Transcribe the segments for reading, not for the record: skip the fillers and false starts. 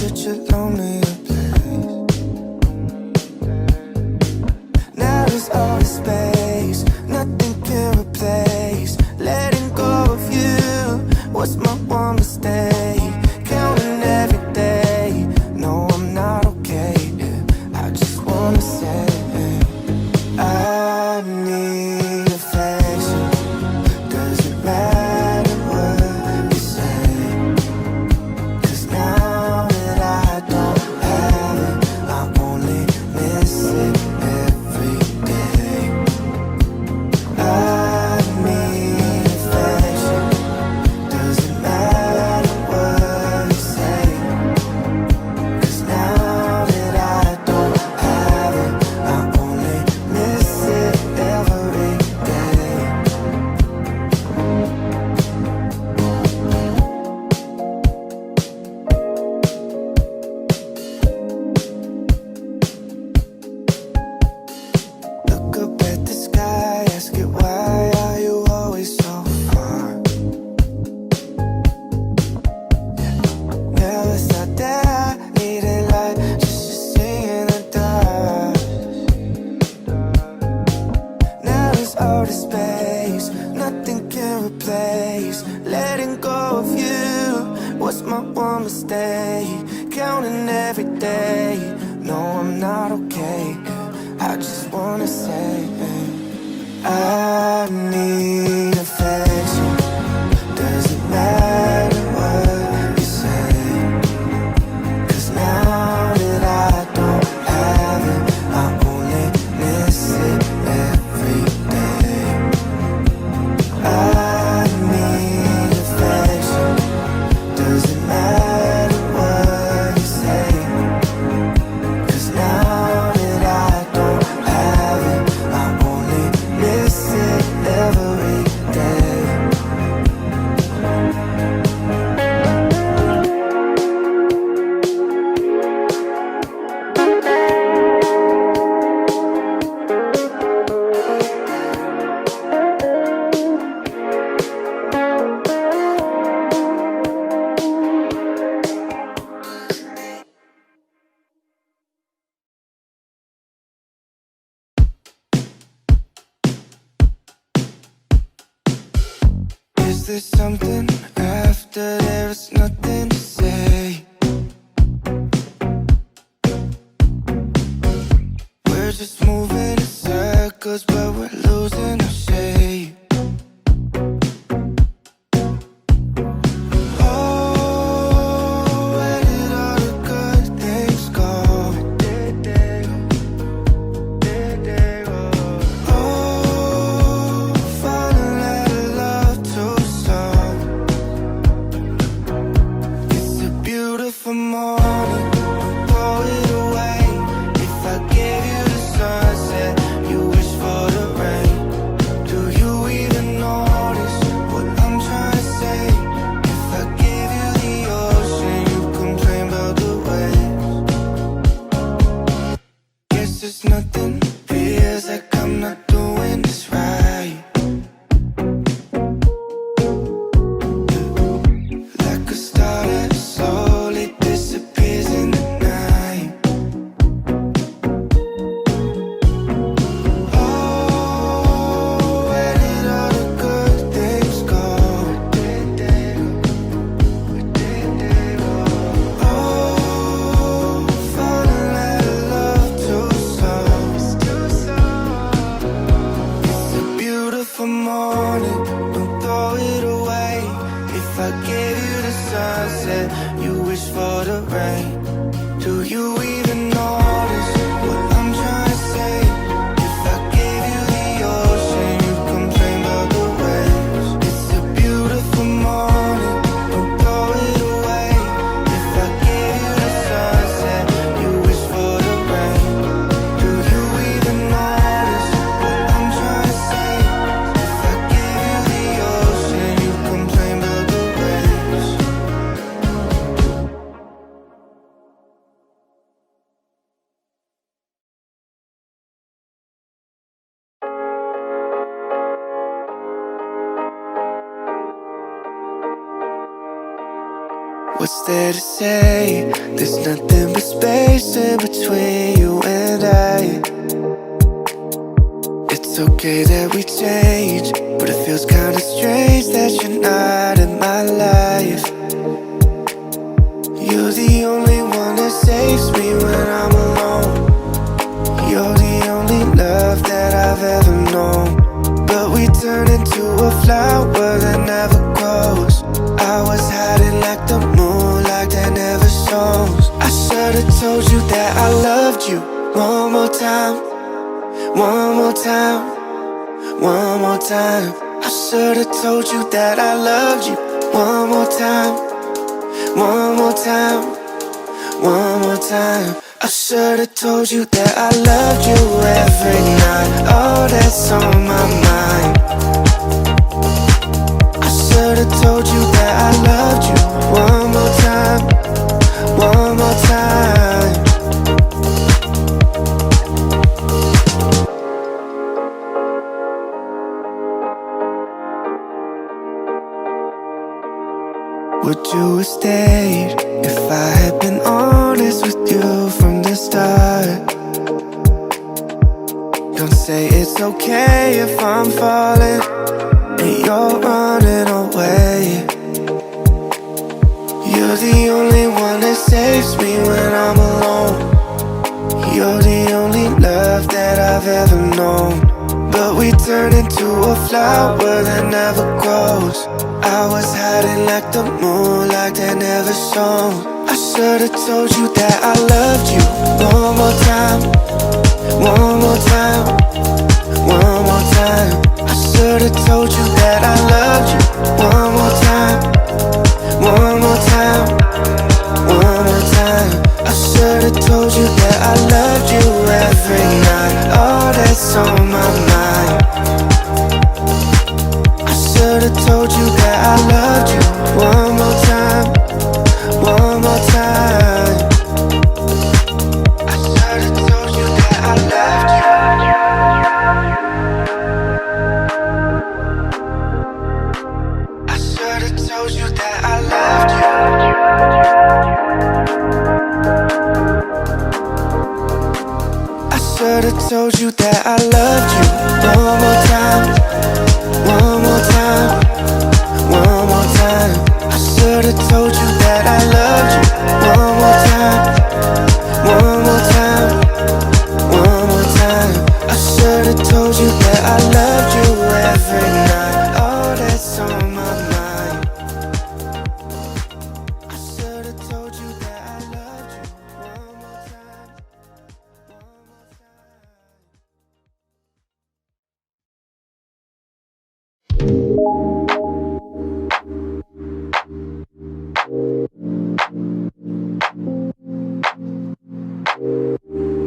such a lonely place. Now there's all this space, nothing can replace. Letting go of you was my one mistake. Counting every day, no, I'm not okay. I just wanna say I need affection. Doesn't matter what you say, 'cause now that I don't have it, I only miss it every day. I need affection. Doesn't matter what you say, 'cause now that I don't have it, I only miss it every day. Look up at the sky, ask it why are you always so far? Never thought that I needed light just to see in the dark. Now there's all this space, nothing can replace. Letting go of you was my one mistake. Counting every day, no, I'm not okay. I just wanna say I need affection. Doesn't matter what you say, 'cause now that I don't have it, I only miss it every day. I need affection. Doesn't matter what you say, 'cause now that I don't have it, I only miss it every day. Is there something after there's nothing to say? We're just moving in circles, but we're losing our shape. Oh, where did all the good things go? Oh, falling out of love too soon. It's a beautiful morning, don't throw it away. If I gave you the sunset, you wish for the rain. Do you even notice what I'm trying to say? If I gave you the ocean, you complain about the waves. Guess there's nothing, feels like I'm not doing this right. Like a star that slowly disappears in the night. Oh, where did all the good things go? Oh, falling out of love too soon. It's a beautiful morning, don't throw it away. If I gave you the sunset, you wish for the rain. Do you even notice what I'm trying to say? If I gave you the ocean, you complain about the waves. It's a beautiful morning, don't throw it away. If I gave you the sunset, you wish for the rain. Do you even notice what I'm trying to say? If I gave you the ocean, you complain about the waves. What's there to say? There's nothing but space in between you and I. It's okay that we change, but it feels kinda strange that you're not in my life. You're the only one that saves me when I'm alone. You're the only love that I've ever known. But we turn into a flower that never grows. I was hiding like the moonlight that never shows. I should've told you that I loved you one more time. One more time. One more time. I should've told you that I loved you one more time. One more time. One more time. I should've told you that I loved you every night. Oh, that's on my mind. I should've told you that I loved you one more time. One more time. Would you have stayed if I had been honest with you from the start? Don't say it's okay if I'm falling and you're running away. You're the only one that saves me when I'm alone. You're the only love that I've ever known. But we turn into a flower that never grows. I was hiding like the moonlight that never shone. I should've told you that I loved you one more time. One more time. One more time. I should've told you that I loved you one more time. One more time. One more time. I should've told you that I loved you every night. Oh, that's on my mind. I should've told you that I loved you one more time. One more time. I should've told you that I loved you. I should've told you that I loved you. I should've told you that I loved you one more time. One more time. One more time. I should've told you that I loved you one more time. One more time. One more time. I should've told you that I loved you every night. Oh, that's on my mind. I should've told you that I loved you one more time. One more time.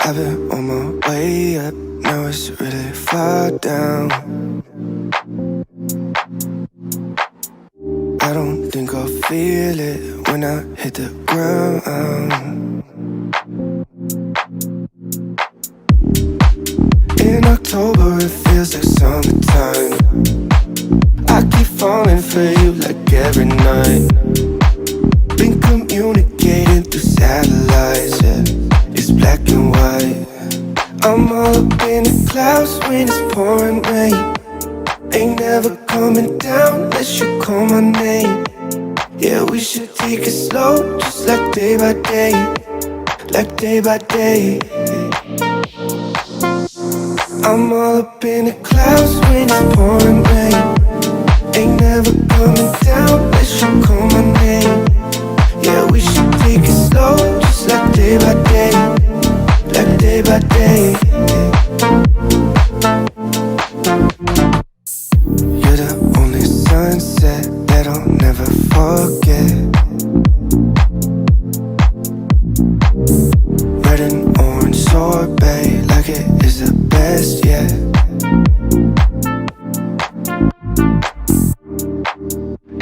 I've been on my way up, now it's really far down. I don't think I'll feel it when I hit the ground. In October it feels like summertime. I keep falling for you like every night. Been communicating through satellites, yeah. It's black and white. I'm all up in the clouds when it's pouring rain. Ain't never coming down unless you call my name. Yeah, we should take it slow, just like day by day. Like day by day. I'm all up in the clouds when it's pouring rain. Ain't never coming down unless you call my name. Yeah, we should take it slow, just like day by day. Like day by day. You're the only sunset that I'll never forget. Red and orange sorbet, like it is the best yet.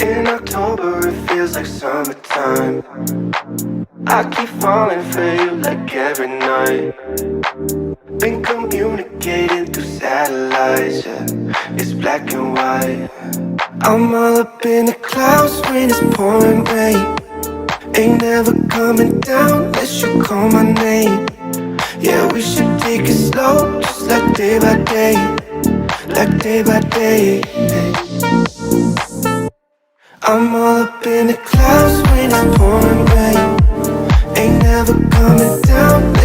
In October it feels like summertime. I keep falling for you like every night. Been communicating through satellites, yeah. It's black and white. I'm all up in the clouds when it's pouring rain. Ain't never coming down unless you call my name. Yeah, we should take it slow, just like day by day. Like day by day. I'm all up in the clouds when it's pouring rain. Ain't never coming down.